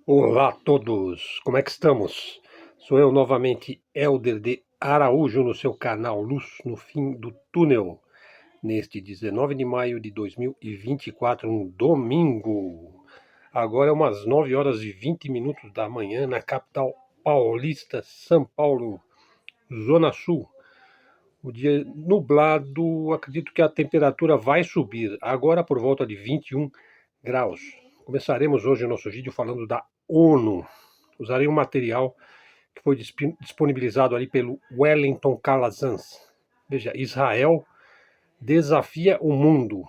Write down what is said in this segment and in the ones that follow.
Olá a todos, como é que estamos? Sou eu novamente, Helder de Araújo, no seu canal Luz no Fim do Túnel, neste 19 de maio de 2024, um domingo. Agora é umas 9 horas e 20 minutos da manhã na capital paulista, São Paulo, Zona Sul. O dia nublado, acredito que a temperatura vai subir, agora por volta de 21 graus. Começaremos hoje o nosso vídeo falando da ONU. Usarei um material que foi disponibilizado ali pelo Wellington Calazans. Veja, Israel desafia o mundo.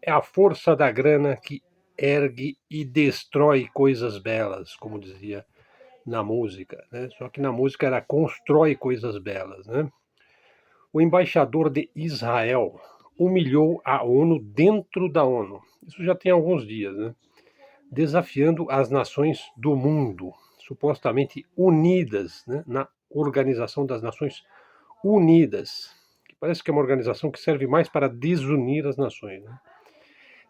É a força da grana que ergue e destrói coisas belas, como dizia na música, né? Só que na música era constrói coisas belas, né? O embaixador de Israel humilhou a ONU dentro da ONU. Isso já tem alguns dias, né? Desafiando as nações do mundo, supostamente unidas, né, na Organização das Nações Unidas, que parece que é uma organização que serve mais para desunir as nações. Né?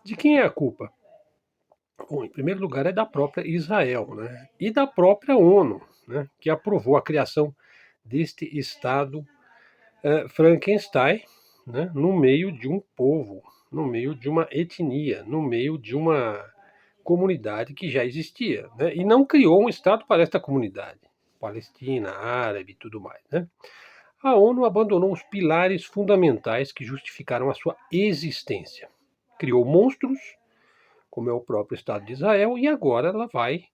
De quem é a culpa? Bom, em primeiro lugar é da própria Israel, né, e da própria ONU, né, que aprovou a criação deste Estado Frankenstein, né, no meio de um povo, no meio de uma etnia, no meio de uma comunidade que já existia, né, e não criou um Estado para esta comunidade, Palestina, árabe e tudo mais. Né. A ONU abandonou os pilares fundamentais que justificaram a sua existência. Criou monstros, como é o próprio Estado de Israel, e agora ela vai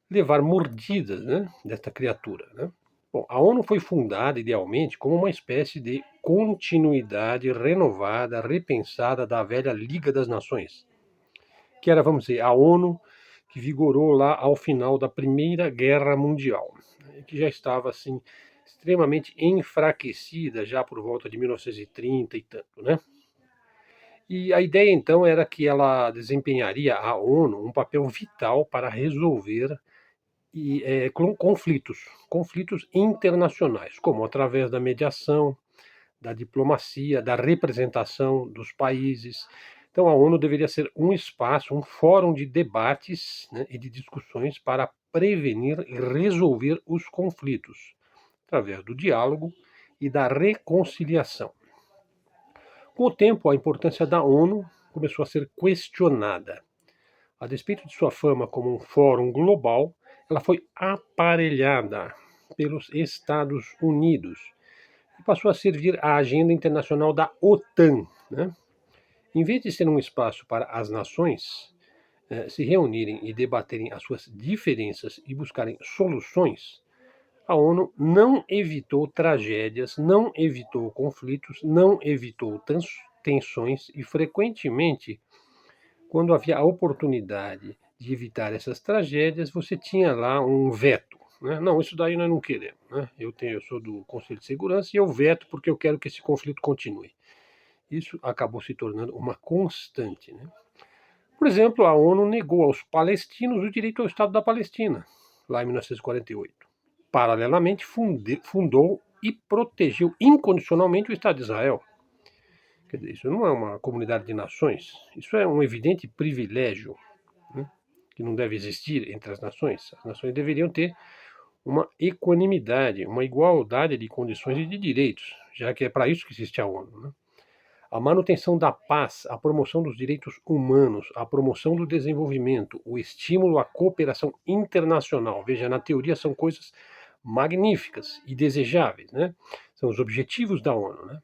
levar mordidas, né, desta criatura. Né. Bom, a ONU foi fundada idealmente como uma espécie de continuidade renovada, repensada da velha Liga das Nações, que era, vamos dizer, a ONU que vigorou lá ao final da Primeira Guerra Mundial, né, que já estava assim extremamente enfraquecida já por volta de 1930 e tanto, né? E a ideia então era que ela desempenharia a ONU um papel vital para resolver conflitos internacionais, como através da mediação, da diplomacia, da representação dos países. Então, a ONU deveria ser um espaço, um fórum de debates, né, e de discussões para prevenir e resolver os conflitos, através do diálogo e da reconciliação. Com o tempo, a importância da ONU começou a ser questionada. A despeito de sua fama como um fórum global, ela foi aparelhada pelos Estados Unidos e passou a servir à agenda internacional da OTAN. Né? Em vez de ser um espaço para as nações se reunirem e debaterem as suas diferenças e buscarem soluções, a ONU não evitou tragédias, não evitou conflitos, não evitou tensões e, frequentemente, quando havia a oportunidade de evitar essas tragédias, você tinha lá um veto. Né? Não, isso daí nós não queremos. Né? Eu sou do Conselho de Segurança e eu veto porque eu quero que esse conflito continue. Isso acabou se tornando uma constante. Né? Por exemplo, a ONU negou aos palestinos o direito ao Estado da Palestina, lá em 1948. Paralelamente, fundou e protegeu incondicionalmente o Estado de Israel. Quer dizer, isso não é uma comunidade de nações, isso é um evidente privilégio, né, que não deve existir entre as nações. As nações deveriam ter uma equanimidade, uma igualdade de condições e de direitos, já que é para isso que existe a ONU. Né? A manutenção da paz, a promoção dos direitos humanos, a promoção do desenvolvimento, o estímulo à cooperação internacional. Veja, na teoria são coisas magníficas e desejáveis, né? São os objetivos da ONU, né?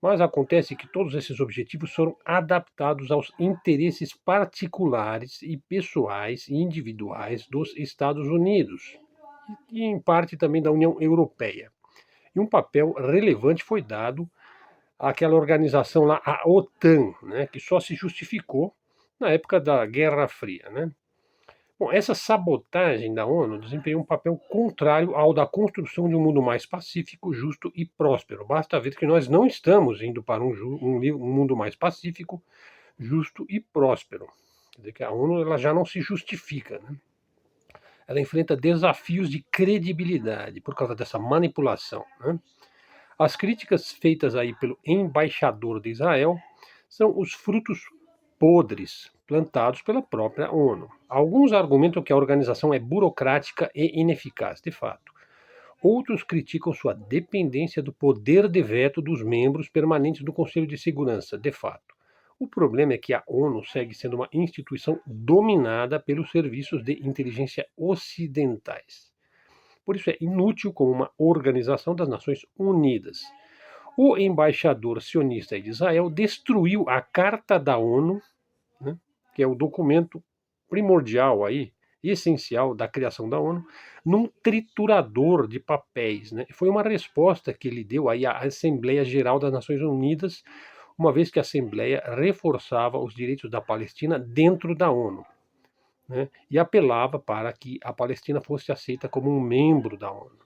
Mas acontece que todos esses objetivos foram adaptados aos interesses particulares e pessoais e individuais dos Estados Unidos e, em parte, também da União Europeia. E um papel relevante foi dado àquela organização lá, a OTAN, né, que só se justificou na época da Guerra Fria. Né? Bom, essa sabotagem da ONU desempenhou um papel contrário ao da construção de um mundo mais pacífico, justo e próspero. Basta ver que nós não estamos indo para um mundo mais pacífico, justo e próspero. Quer dizer que a ONU ela já não se justifica. Né? Ela enfrenta desafios de credibilidade por causa dessa manipulação. Né? As críticas feitas aí pelo embaixador de Israel são os frutos podres, plantados pela própria ONU. Alguns argumentam que a organização é burocrática e ineficaz, de fato. Outros criticam sua dependência do poder de veto dos membros permanentes do Conselho de Segurança, de fato. O problema é que a ONU segue sendo uma instituição dominada pelos serviços de inteligência ocidentais. Por isso é inútil como uma organização das Nações Unidas. O embaixador sionista de Israel destruiu a Carta da ONU, né, que é o documento primordial aí, essencial da criação da ONU, num triturador de papéis. Né? Foi uma resposta que ele deu aí à Assembleia Geral das Nações Unidas, uma vez que a Assembleia reforçava os direitos da Palestina dentro da ONU. Né? E apelava para que a Palestina fosse aceita como um membro da ONU.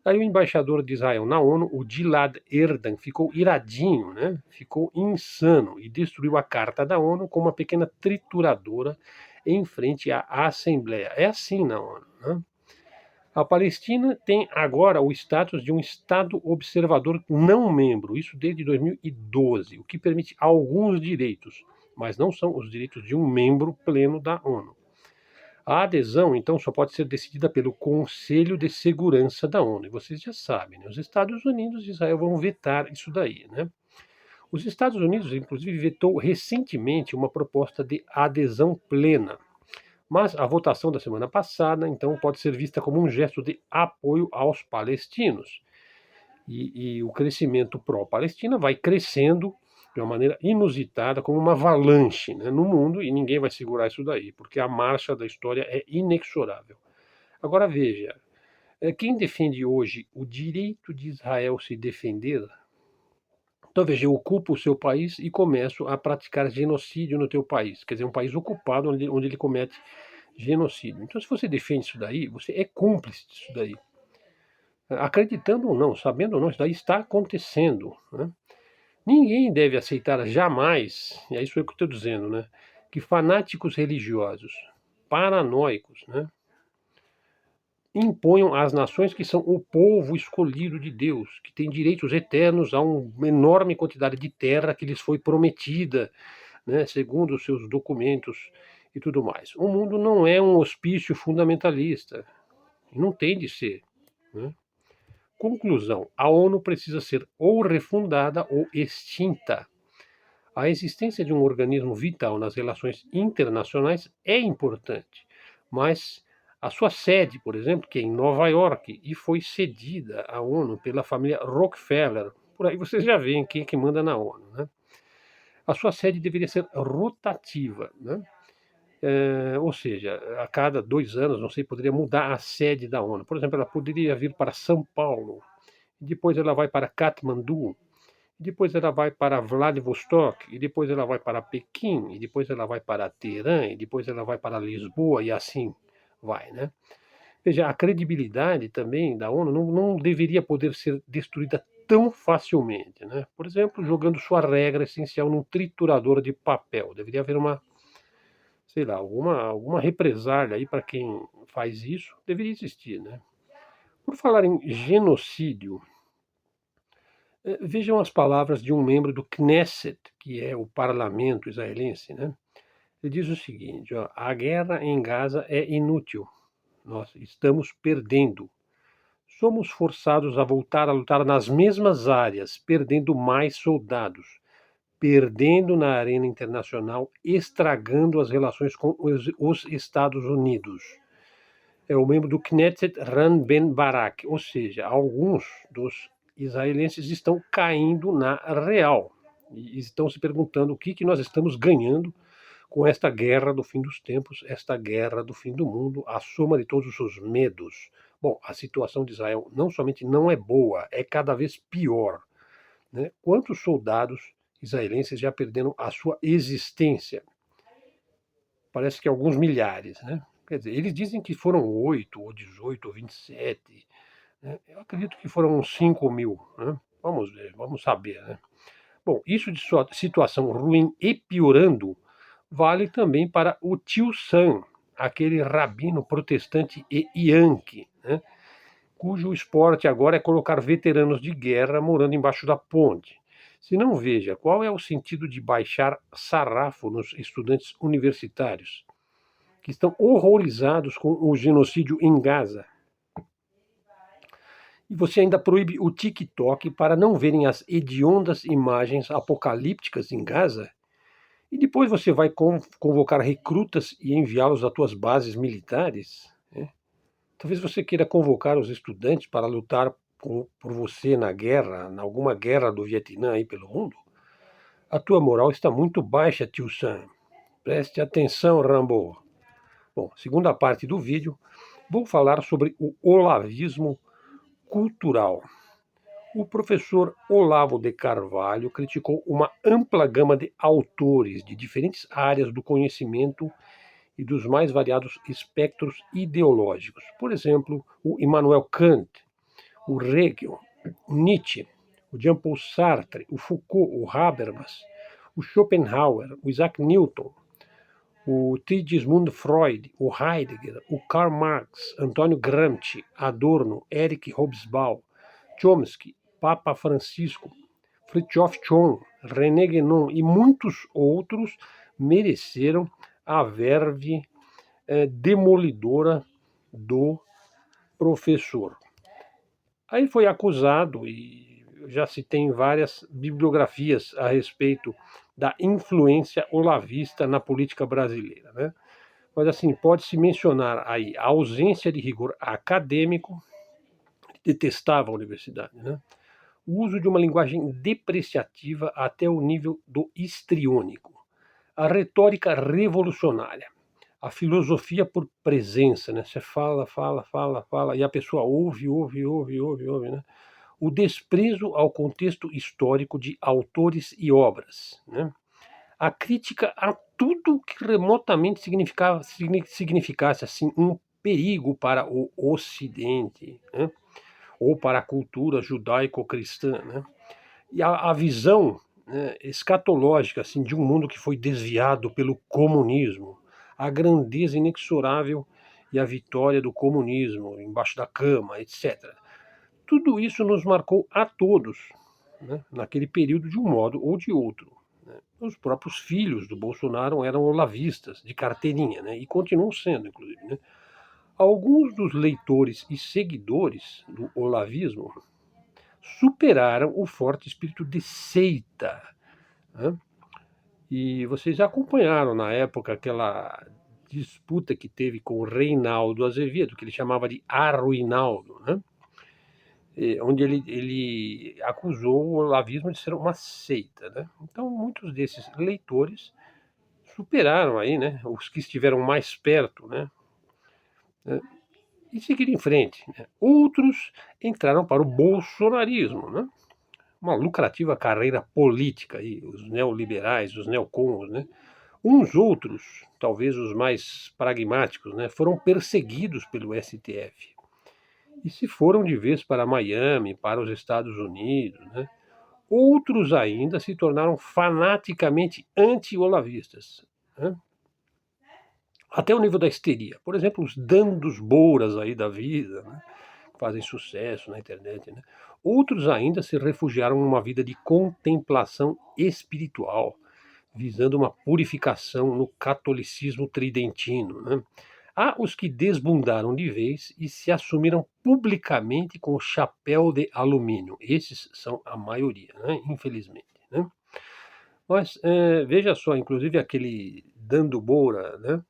Aí o embaixador de Israel na ONU, o Gilad Erdan, ficou iradinho, né? Ficou insano e destruiu a Carta da ONU com uma pequena trituradora em frente à Assembleia. É assim na ONU. Né? A Palestina tem agora o status de um Estado observador não membro, isso desde 2012, o que permite alguns direitos, mas não são os direitos de um membro pleno da ONU. A adesão, então, só pode ser decidida pelo Conselho de Segurança da ONU. E vocês já sabem, né? Os Estados Unidos e Israel vão vetar isso daí. Né? Os Estados Unidos, inclusive, vetou recentemente uma proposta de adesão plena. Mas a votação da semana passada, então, pode ser vista como um gesto de apoio aos palestinos. E o crescimento pró-Palestina vai crescendo de uma maneira inusitada, como uma avalanche, né, no mundo, e ninguém vai segurar isso daí, porque a marcha da história é inexorável. Agora veja, quem defende hoje o direito de Israel se defender, então veja, eu ocupo o seu país e começo a praticar genocídio no teu país, quer dizer, um país ocupado onde ele comete genocídio. Então se você defende isso daí, você é cúmplice disso daí. Acreditando ou não, sabendo ou não, isso daí está acontecendo. Né? Ninguém deve aceitar jamais, e é isso que eu estou dizendo, né, que fanáticos religiosos, paranoicos, né, imponham às nações que são o povo escolhido de Deus, que tem direitos eternos a uma enorme quantidade de terra que lhes foi prometida, né, segundo os seus documentos e tudo mais. O mundo não é um hospício fundamentalista, não tem de ser. Né? Conclusão: a ONU precisa ser ou refundada ou extinta. A existência de um organismo vital nas relações internacionais é importante, mas a sua sede, por exemplo, que é em Nova York e foi cedida à ONU pela família Rockefeller, por aí vocês já veem quem é que manda na ONU, né? A sua sede deveria ser rotativa, né? Ou seja, a cada 2 anos, não sei, poderia mudar a sede da ONU. Por exemplo, ela poderia vir para São Paulo, depois ela vai para Katmandu, depois ela vai para Vladivostok, e depois ela vai para Pequim, e depois ela vai para Teherã, e depois ela vai para Lisboa, e assim vai, né? Veja, a credibilidade também da ONU não deveria poder ser destruída tão facilmente, né? Por exemplo, jogando sua regra essencial num triturador de papel. Deveria haver uma, sei lá, alguma represália aí para quem faz isso, deveria existir, né? Por falar em genocídio, vejam as palavras de um membro do Knesset, que é o parlamento israelense, né? Ele diz o seguinte: ó, a guerra em Gaza é inútil. Nós estamos perdendo. Somos forçados a voltar a lutar nas mesmas áreas, perdendo mais soldados, perdendo na arena internacional, estragando as relações com os Estados Unidos. É o membro do Knesset, Ran Ben Barak, ou seja, alguns dos israelenses estão caindo na real e estão se perguntando o que nós estamos ganhando com esta guerra do fim dos tempos, esta guerra do fim do mundo, a soma de todos os seus medos. Bom, a situação de Israel não somente não é boa, é cada vez pior. Né? Quantos soldados israelenses já perderam a sua existência? Parece que alguns milhares, né? Quer dizer, eles dizem que foram 8, ou 18, ou 27. Né? Eu acredito que foram uns 5 mil. Né? Vamos ver, vamos saber. Né? Bom, isso de sua situação ruim e piorando vale também para o tio Sam, aquele rabino protestante e yankee, né? Cujo esporte agora é colocar veteranos de guerra morando embaixo da ponte. Se não, veja, qual é o sentido de baixar sarrafo nos estudantes universitários, que estão horrorizados com o genocídio em Gaza. E você ainda proíbe o TikTok para não verem as hediondas imagens apocalípticas em Gaza? E depois você vai convocar recrutas e enviá-los às tuas bases militares? Né? Talvez você queira convocar os estudantes para lutar por você na guerra, em alguma guerra do Vietnã aí pelo mundo? A tua moral está muito baixa, tio Sam. Preste atenção, Rambo. Bom, segunda parte do vídeo, vou falar sobre o olavismo cultural. O professor Olavo de Carvalho criticou uma ampla gama de autores de diferentes áreas do conhecimento e dos mais variados espectros ideológicos. Por exemplo, o Immanuel Kant, o Hegel, o Nietzsche, o Jean-Paul Sartre, o Foucault, o Habermas, o Schopenhauer, o Isaac Newton, o Sigmund Freud, o Heidegger, o Karl Marx, Antônio Gramsci, Adorno, Eric Hobsbawm, Chomsky, Papa Francisco, Fritjof Chon, René Guénon e muitos outros mereceram a verve demolidora do professor. Aí foi acusado, e já se tem várias bibliografias a respeito da influência olavista na política brasileira, né? Mas assim, pode-se mencionar aí a ausência de rigor acadêmico, detestava a universidade, né? O uso de uma linguagem depreciativa até o nível do histriônico, a retórica revolucionária, a filosofia por presença, né? Você fala, fala, fala, fala, e a pessoa ouve, ouve, ouve, ouve, ouve, né? O desprezo ao contexto histórico de autores e obras, né? A crítica a tudo que remotamente significasse assim um perigo para o Ocidente, né? Ou para a cultura judaico-cristã, né? E a visão, né, escatológica assim, de um mundo que foi desviado pelo comunismo, a grandeza inexorável e a vitória do comunismo embaixo da cama, etc. Tudo isso nos marcou a todos, né, naquele período de um modo ou de outro. Né? Os próprios filhos do Bolsonaro eram olavistas, de carteirinha, né, e continuam sendo, inclusive. Né? Alguns dos leitores e seguidores do olavismo superaram o forte espírito de seita. Né? E vocês já acompanharam na época aquela disputa que teve com o Reinaldo Azevedo, que ele chamava de Arruinaldo, né? Onde ele acusou o olavismo de ser uma seita. Né? Então, muitos desses leitores superaram aí, né, os que estiveram mais perto, né, e seguiram em frente. Né? Outros entraram para o bolsonarismo, né? Uma lucrativa carreira política, aí, os neoliberais, os neocons, né? Uns outros, talvez os mais pragmáticos, né, foram perseguidos pelo STF e se foram de vez para Miami, para os Estados Unidos. Né? Outros ainda se tornaram fanaticamente anti-olavistas, né? Até o nível da histeria. Por exemplo, os dandos bouras aí da vida, né? Fazem sucesso na internet. Né? Outros ainda se refugiaram numa vida de contemplação espiritual, visando uma purificação no catolicismo tridentino. Né? Há os que desbundaram de vez e se assumiram publicamente com o chapéu de alumínio. Esses são a maioria, né? Infelizmente. Né? Mas veja só, inclusive aquele Dando Moura, né?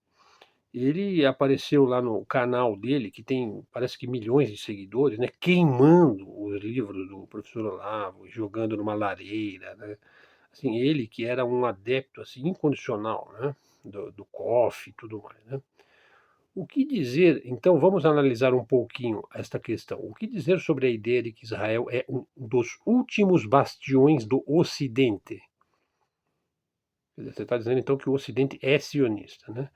Ele apareceu lá no canal dele, que tem, parece que milhões de seguidores, né? Queimando os livros do professor Olavo, jogando numa lareira, né? Assim, ele que era um adepto assim, incondicional, né? Do COF e tudo mais, né? O que dizer, então vamos analisar um pouquinho esta questão. O que dizer sobre a ideia de que Israel é um dos últimos bastiões do Ocidente? Você está dizendo então que o Ocidente é sionista, né?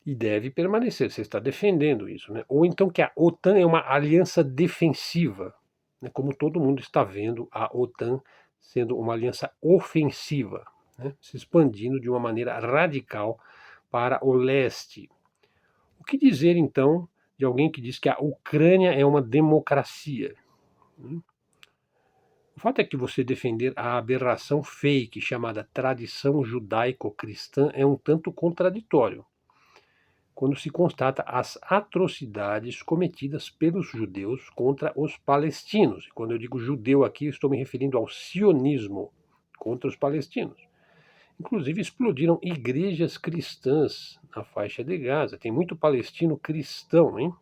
E deve permanecer, você está defendendo isso, né? Ou então que a OTAN é uma aliança defensiva, né? Como todo mundo está vendo a OTAN sendo uma aliança ofensiva, né? Se expandindo de uma maneira radical para o leste. O que dizer então de alguém que diz que a Ucrânia é uma democracia? O fato é que você defender a aberração fake chamada tradição judaico-cristã é um tanto contraditório, quando se constata as atrocidades cometidas pelos judeus contra os palestinos. E quando eu digo judeu aqui, estou me referindo ao sionismo contra os palestinos. Inclusive explodiram igrejas cristãs na faixa de Gaza. Tem muito palestino cristão, hein?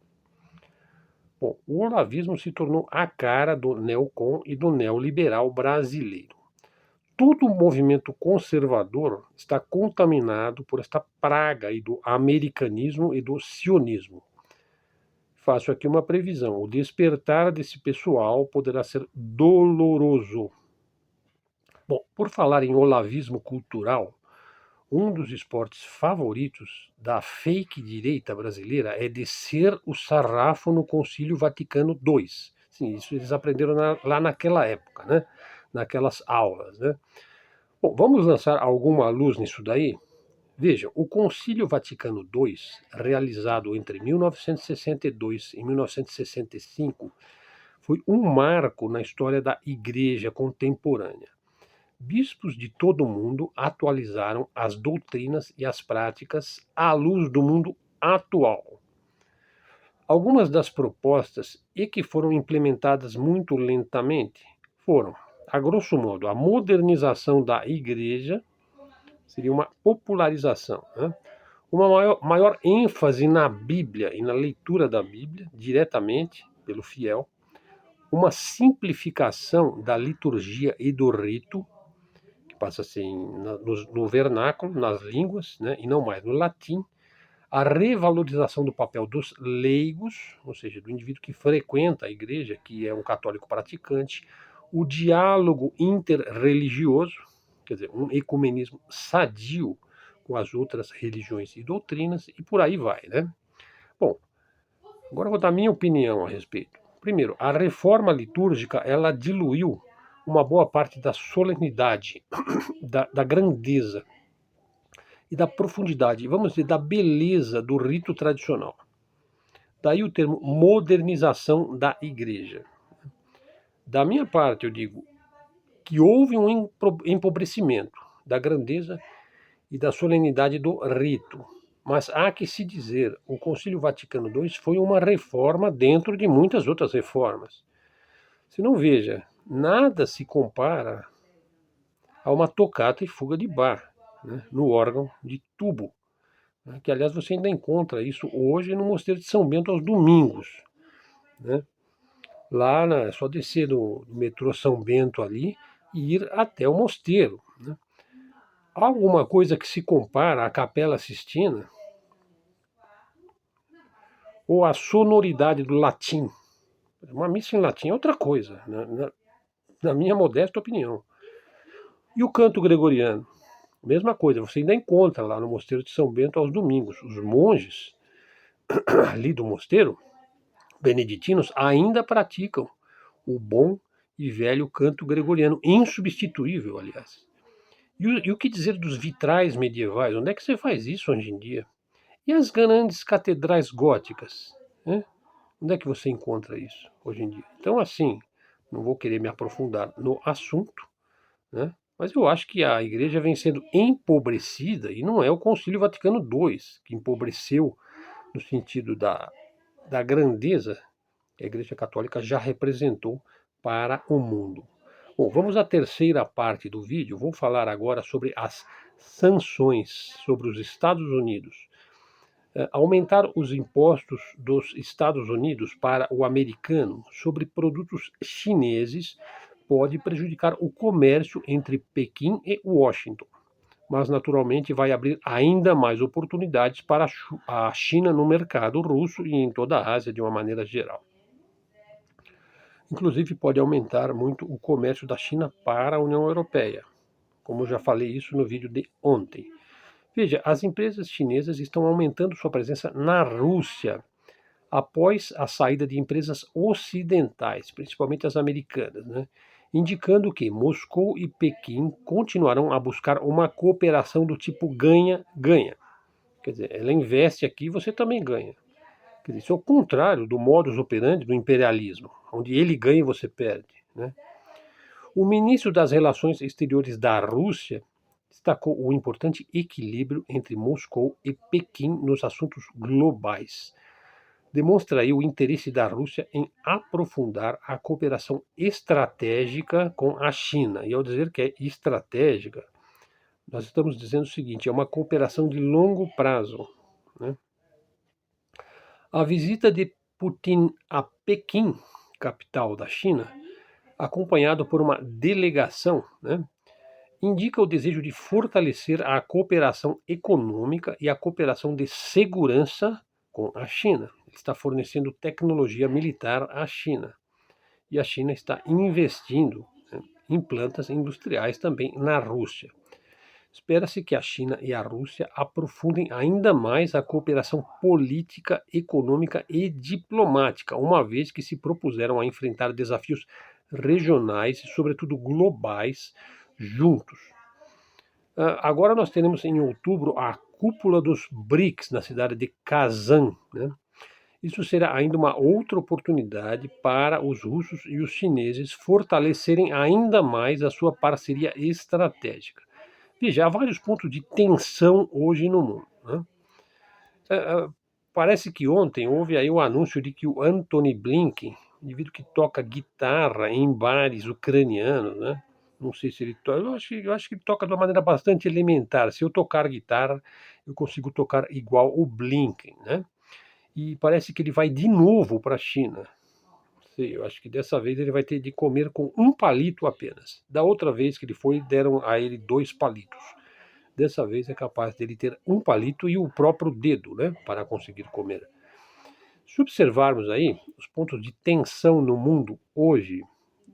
Bom, o olavismo se tornou a cara do neocon e do neoliberal brasileiro. Todo o movimento conservador está contaminado por esta praga aí do americanismo e do sionismo. Faço aqui uma previsão: o despertar desse pessoal poderá ser doloroso. Bom, por falar em olavismo cultural, um dos esportes favoritos da fake direita brasileira é descer o sarrafo no Concílio Vaticano II. Sim, isso eles aprenderam lá naquela época, né? Naquelas aulas, né? Bom, vamos lançar alguma luz nisso daí? Veja, o Concílio Vaticano II, realizado entre 1962 e 1965, foi um marco na história da Igreja contemporânea. Bispos de todo o mundo atualizaram as doutrinas e as práticas à luz do mundo atual. Algumas das propostas, e que foram implementadas muito lentamente, foram, a grosso modo, a modernização da Igreja, seria uma popularização, né? Uma maior ênfase na Bíblia e na leitura da Bíblia, diretamente pelo fiel, uma simplificação da liturgia e do rito, que passa assim no vernáculo, nas línguas, né, e não mais no latim, a revalorização do papel dos leigos, ou seja, do indivíduo que frequenta a igreja, que é um católico praticante, o diálogo interreligioso, quer dizer, um ecumenismo sadio com as outras religiões e doutrinas, e por aí vai, né? Bom, agora eu vou dar minha opinião a respeito. Primeiro, a reforma litúrgica, ela diluiu uma boa parte da solenidade, da grandeza e da profundidade, vamos dizer, da beleza do rito tradicional. Daí o termo modernização da igreja. Da minha parte, eu digo que houve um empobrecimento da grandeza e da solenidade do rito. Mas há que se dizer, o Concílio Vaticano II foi uma reforma dentro de muitas outras reformas. Se não veja, nada se compara a uma tocata e fuga de Bach, né, no órgão de tubo, né, que aliás você ainda encontra isso hoje no Mosteiro de São Bento aos domingos, né? Lá é só descer do metrô São Bento ali e ir até o mosteiro, né? Há alguma coisa que se compara à Capela Sistina ou à sonoridade do latim? Uma missa em latim é outra coisa, na minha modesta opinião. E o canto gregoriano? Mesma coisa, você ainda encontra lá no Mosteiro de São Bento aos domingos. Os monges ali do mosteiro, beneditinos, ainda praticam o bom e velho canto gregoriano, insubstituível, aliás. E o que dizer dos vitrais medievais? Onde é que você faz isso hoje em dia? E as grandes catedrais góticas? Né? Onde é que você encontra isso hoje em dia? Então, assim, não vou querer me aprofundar no assunto, né? Mas eu acho que a igreja vem sendo empobrecida, e não é o Concílio Vaticano II que empobreceu no sentido da grandeza que a Igreja Católica já representou para o mundo. Bom, vamos à terceira parte do vídeo. Vou falar agora sobre as sanções sobre os Estados Unidos. Aumentar os impostos dos Estados Unidos para o americano sobre produtos chineses pode prejudicar o comércio entre Pequim e Washington, mas naturalmente vai abrir ainda mais oportunidades para a China no mercado russo e em toda a Ásia de uma maneira geral. Inclusive pode aumentar muito o comércio da China para a União Europeia, como já falei isso no vídeo de ontem. Veja, as empresas chinesas estão aumentando sua presença na Rússia após a saída de empresas ocidentais, principalmente as americanas, né? Indicando que Moscou e Pequim continuarão a buscar uma cooperação do tipo ganha-ganha. Quer dizer, ela investe aqui, você também ganha. Quer dizer, isso é o contrário do modus operandi do imperialismo, onde ele ganha e você perde, né? O ministro das Relações Exteriores da Rússia destacou o importante equilíbrio entre Moscou e Pequim nos assuntos globais. Demonstra aí o interesse da Rússia em aprofundar a cooperação estratégica com a China. E ao dizer que é estratégica, nós estamos dizendo o seguinte: é uma cooperação de longo prazo, né? A visita de Putin a Pequim, capital da China, acompanhado por uma delegação, né, indica o desejo de fortalecer a cooperação econômica e a cooperação de segurança com a China. Ele está fornecendo tecnologia militar à China. E a China está investindo, né, em plantas industriais também na Rússia. Espera-se que a China e a Rússia aprofundem ainda mais a cooperação política, econômica e diplomática, uma vez que se propuseram a enfrentar desafios regionais e, sobretudo, globais juntos. Agora nós teremos em outubro a cúpula dos BRICS na cidade de Kazan, né? Isso será ainda uma outra oportunidade para os russos e os chineses fortalecerem ainda mais a sua parceria estratégica. Veja, há vários pontos de tensão hoje no mundo, né? É, é, Parece que ontem houve aí o anúncio de que o Antony Blinken, indivíduo que toca guitarra em bares ucranianos, né? Não sei se ele toca, eu acho que ele toca de uma maneira bastante elementar. Se eu tocar guitarra, eu consigo tocar igual o Blinken, né? E parece que ele vai de novo para a China. Sei, eu acho que dessa vez ele vai ter de comer com um palito apenas. Da outra vez que ele foi, deram a ele 2 palitos. Dessa vez é capaz dele ter um palito e o próprio dedo, né, para conseguir comer. Se observarmos aí os pontos de tensão no mundo hoje,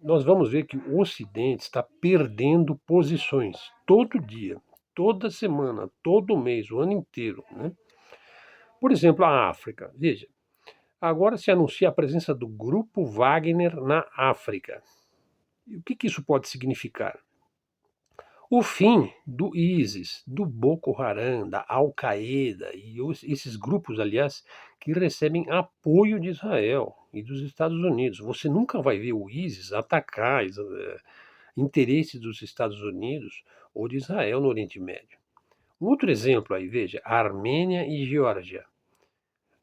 nós vamos ver que o Ocidente está perdendo posições todo dia, toda semana, todo mês, o ano inteiro, né? Por exemplo, a África. Veja, agora se anuncia a presença do Grupo Wagner na África. E o que isso pode significar? O fim do ISIS, do Boko Haram, da Al-Qaeda e esses grupos, aliás, que recebem apoio de Israel e dos Estados Unidos. Você nunca vai ver o ISIS atacar interesses dos Estados Unidos ou de Israel no Oriente Médio. Um outro exemplo aí, veja, Armênia e Geórgia.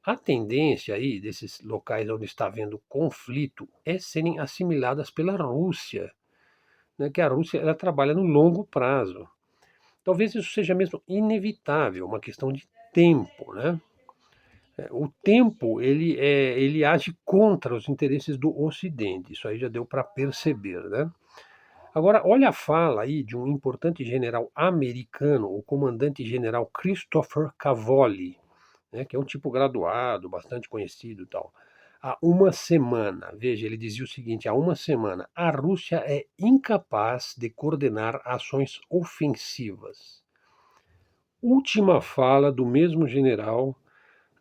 A tendência aí desses locais onde está havendo conflito é serem assimiladas pela Rússia, né, que a Rússia ela trabalha no longo prazo. Talvez isso seja mesmo inevitável, uma questão de tempo, né? O tempo ele age contra os interesses do Ocidente. Isso aí já deu para perceber, né? Agora, olha a fala aí de um importante general americano, o comandante-general Christopher Cavoli, né, que é um tipo graduado, bastante conhecido e tal. Há uma semana, veja, ele dizia o seguinte: há uma semana, a Rússia é incapaz de coordenar ações ofensivas. Última fala do mesmo general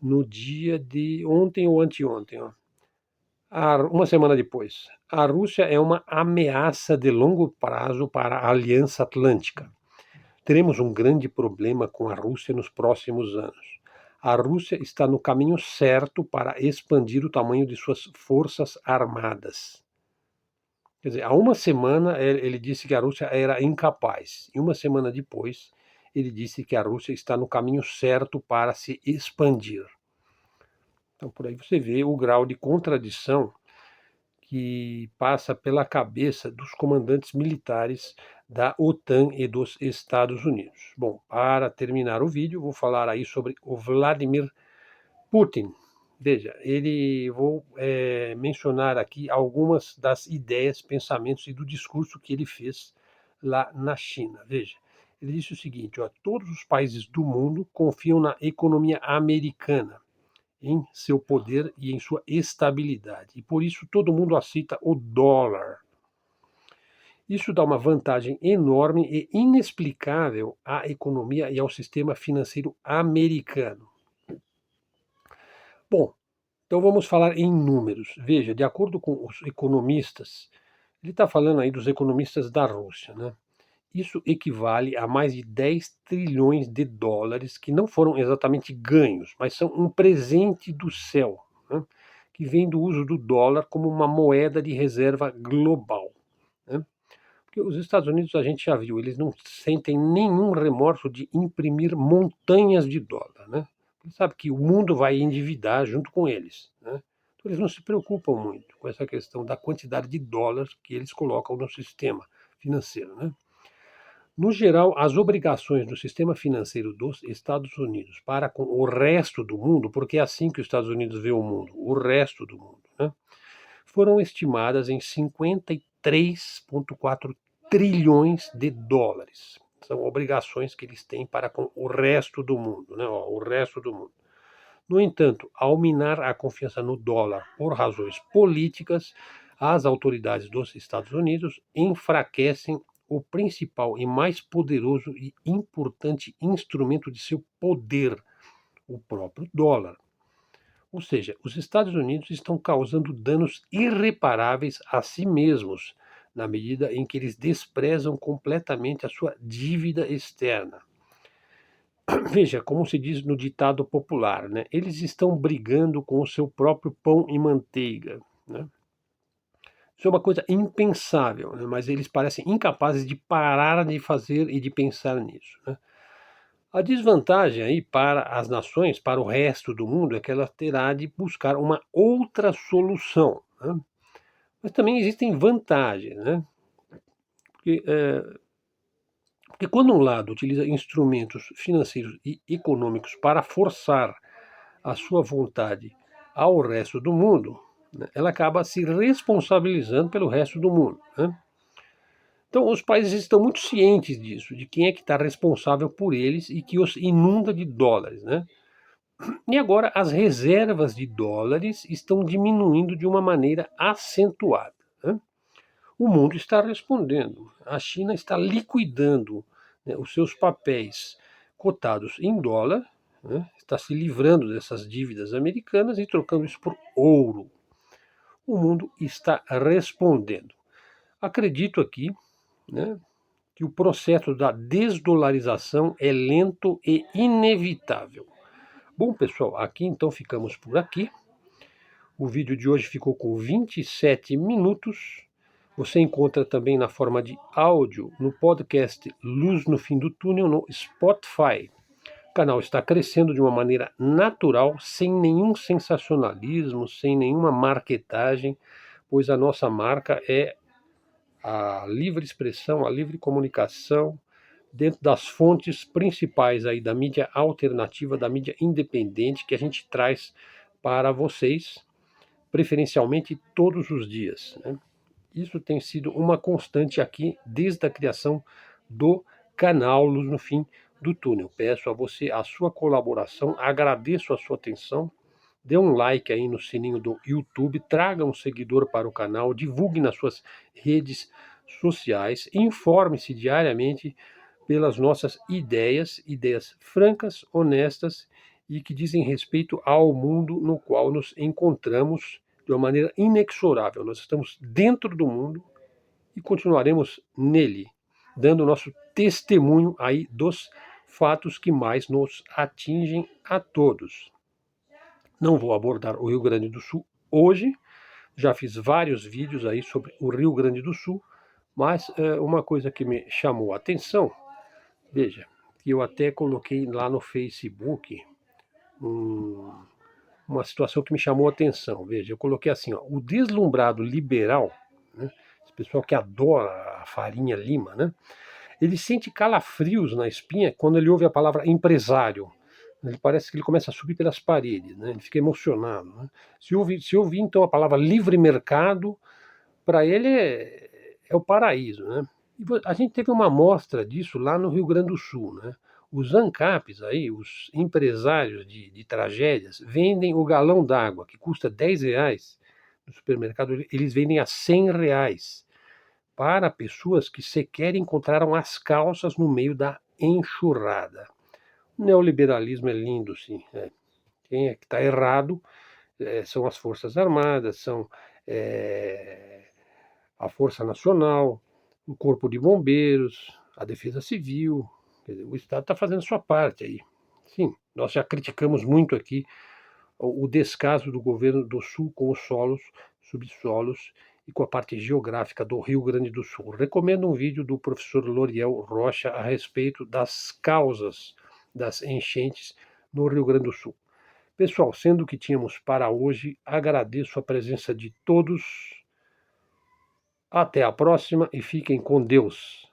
no dia de ontem ou anteontem, ó. Uma semana depois. A Rússia é uma ameaça de longo prazo para a Aliança Atlântica. Teremos um grande problema com a Rússia nos próximos anos. A Rússia está no caminho certo para expandir o tamanho de suas forças armadas. Quer dizer, há uma semana ele disse que a Rússia era incapaz, e uma semana depois ele disse que a Rússia está no caminho certo para se expandir. Então, por aí você vê o grau de contradição que passa pela cabeça dos comandantes militares da OTAN e dos Estados Unidos. Bom, para terminar o vídeo, vou falar aí sobre o Vladimir Putin. Veja, vou mencionar aqui algumas das ideias, pensamentos e do discurso que ele fez lá na China. Veja, ele disse o seguinte: ó, todos os países do mundo confiam na economia americana, em seu poder e em sua estabilidade. E por isso todo mundo aceita o dólar. Isso dá uma vantagem enorme e inexplicável à economia e ao sistema financeiro americano. Bom, então vamos falar em números. Veja, de acordo com os economistas, ele está falando aí dos economistas da Rússia, né? Isso equivale a mais de 10 trilhões de dólares que não foram exatamente ganhos, mas são um presente do céu, né, que vem do uso do dólar como uma moeda de reserva global, né? Porque os Estados Unidos, a gente já viu, eles não sentem nenhum remorso de imprimir montanhas de dólar, né? Eles sabem que o mundo vai endividar junto com eles, né? Então eles não se preocupam muito com essa questão da quantidade de dólares que eles colocam no sistema financeiro, né? No geral, as obrigações do sistema financeiro dos Estados Unidos para com o resto do mundo, porque é assim que os Estados Unidos vê o mundo, o resto do mundo, né? Foram estimadas em 53,4 trilhões de dólares. São obrigações que eles têm para com o resto do mundo, né? Ó, o resto do mundo. No entanto, ao minar a confiança no dólar por razões políticas, as autoridades dos Estados Unidos enfraquecem o principal e mais poderoso e importante instrumento de seu poder, o próprio dólar. Ou seja, os Estados Unidos estão causando danos irreparáveis a si mesmos, na medida em que eles desprezam completamente a sua dívida externa. Veja, como se diz no ditado popular, né? Eles estão brigando com o seu próprio pão e manteiga, né? Isso é uma coisa impensável, né? Mas eles parecem incapazes de parar de fazer e de pensar nisso, né? A desvantagem aí para as nações, para o resto do mundo, é que ela terá de buscar uma outra solução, né? Mas também existem vantagens, né? Porque, porque quando um lado utiliza instrumentos financeiros e econômicos para forçar a sua vontade ao resto do mundo, né, ela acaba se responsabilizando pelo resto do mundo, né? Então, os países estão muito cientes disso, de quem é que está responsável por eles e que os inunda de dólares, né? E agora as reservas de dólares estão diminuindo de uma maneira acentuada, né? O mundo está respondendo. A China está liquidando, né, os seus papéis cotados em dólar, né, está se livrando dessas dívidas americanas e trocando isso por ouro. O mundo está respondendo. Acredito aqui, né, que o processo da desdolarização é lento e inevitável. Bom, pessoal, aqui então ficamos por aqui. O vídeo de hoje ficou com 27 minutos. Você encontra também na forma de áudio no podcast Luz no Fim do Túnel no Spotify. O canal está crescendo de uma maneira natural, sem nenhum sensacionalismo, sem nenhuma marketagem, pois a nossa marca é a livre expressão, a livre comunicação, dentro das fontes principais aí da mídia alternativa, da mídia independente que a gente traz para vocês, preferencialmente todos os dias, né? Isso tem sido uma constante aqui desde a criação do canal Luz no Fim do Túnel. Peço a você a sua colaboração, agradeço a sua atenção, dê um like aí no sininho do YouTube, traga um seguidor para o canal, divulgue nas suas redes sociais, informe-se diariamente pelas nossas ideias, ideias francas, honestas e que dizem respeito ao mundo no qual nos encontramos de uma maneira inexorável. Nós estamos dentro do mundo e continuaremos nele, dando nosso testemunho aí dos fatos que mais nos atingem a todos. Não vou abordar o Rio Grande do Sul hoje, já fiz vários vídeos aí sobre o Rio Grande do Sul, mas uma coisa que me chamou a atenção, veja, que eu até coloquei lá no Facebook uma situação que me chamou a atenção. Veja, eu coloquei assim, ó, o deslumbrado liberal, né, esse pessoal que adora a farinha lima, né, ele sente calafrios na espinha quando ele ouve a palavra empresário. Ele parece que ele começa a subir pelas paredes, né, ele fica emocionado, né. Se ouvir então a palavra livre mercado, para ele é o paraíso, né. E a gente teve uma amostra disso lá no Rio Grande do Sul, né. Os ANCAPs aí, os empresários de tragédias, vendem o galão d'água, que custa R$ 10 no supermercado, eles vendem a R$ 100 para pessoas que sequer encontraram as calças no meio da enxurrada. O neoliberalismo é lindo, sim. Quem é que está errado são as Forças Armadas, são a Força Nacional, o Corpo de Bombeiros, a Defesa Civil. Quer dizer, o Estado está fazendo a sua parte aí. Sim, nós já criticamos muito aqui o descaso do governo do Sul com os solos, subsolos e com a parte geográfica do Rio Grande do Sul. Recomendo um vídeo do professor Loriel Rocha a respeito das causas das enchentes no Rio Grande do Sul. Pessoal, sendo o que tínhamos para hoje, agradeço a presença de todos. Até a próxima e fiquem com Deus.